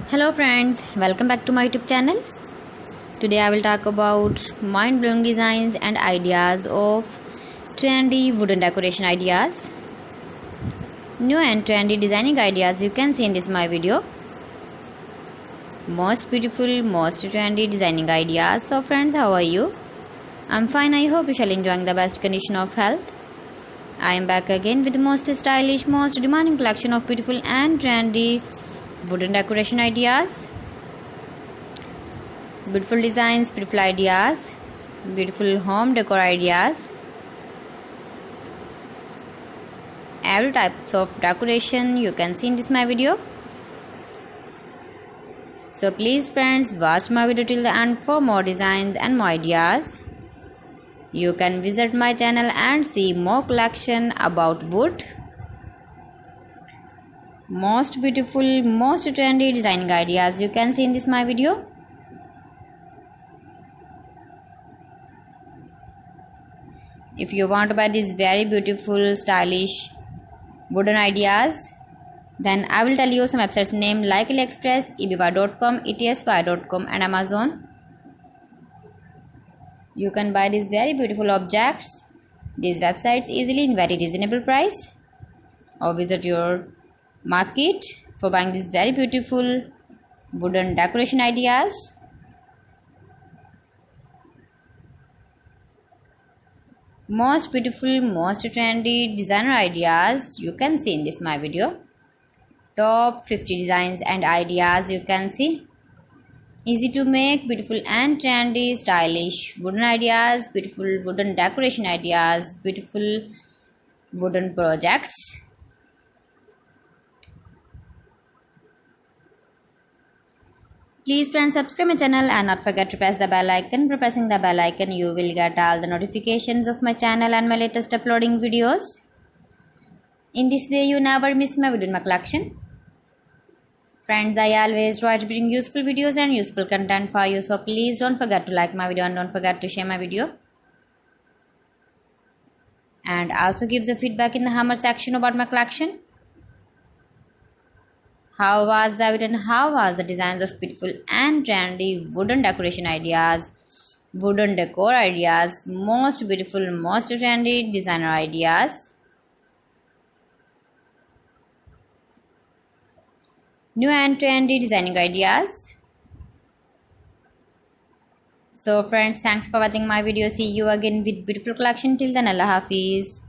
Hello friends, welcome back to my YouTube channel. Today I will talk about mind-blowing designs and ideas of trendy wooden decoration ideas. New and trendy designing ideas you can see in this my video. Most beautiful, most trendy designing ideas. So friends, how are you? I'm fine. I hope you shall enjoying the best condition of health. I am back again with the most stylish, most demanding collection of beautiful and trendy wooden decoration ideas. Beautiful designs, beautiful ideas, beautiful home decor ideas. Every types of decoration you can see in this my video. So please friends, watch my video till the end for more designs and more ideas. You can visit my channel and see more collection about wood. Most beautiful, most trendy designing ideas you can see in this my video. If you want to buy these very beautiful, stylish wooden ideas, then I will tell you some websites name like AliExpress, eBay.com, etsy.com and Amazon. You can buy these very beautiful objects, these websites easily in very reasonable price, or visit your market for buying these very beautiful wooden decoration ideas. Most beautiful, most trendy designer ideas you can see in this my video. Top 50 designs and ideas you can see. Easy to make, beautiful and trendy, stylish wooden ideas, beautiful wooden decoration ideas, beautiful wooden projects. Please friends, subscribe my channel and not forget to press the bell icon. By pressing the bell icon, you will get all the notifications of my channel and my latest uploading videos. In this way, you never miss my video in my collection. Friends, I always try to bring useful videos and useful content for you. So please don't forget to like my video and don't forget to share my video. And also give the feedback in the hammer section about my collection. How was the video and how was the designs of beautiful and trendy wooden decoration ideas, wooden decor ideas, most beautiful, most trendy designer ideas. New and trendy designing ideas. So friends, thanks for watching my video. See you again with beautiful collection. Till then, Allah Hafiz.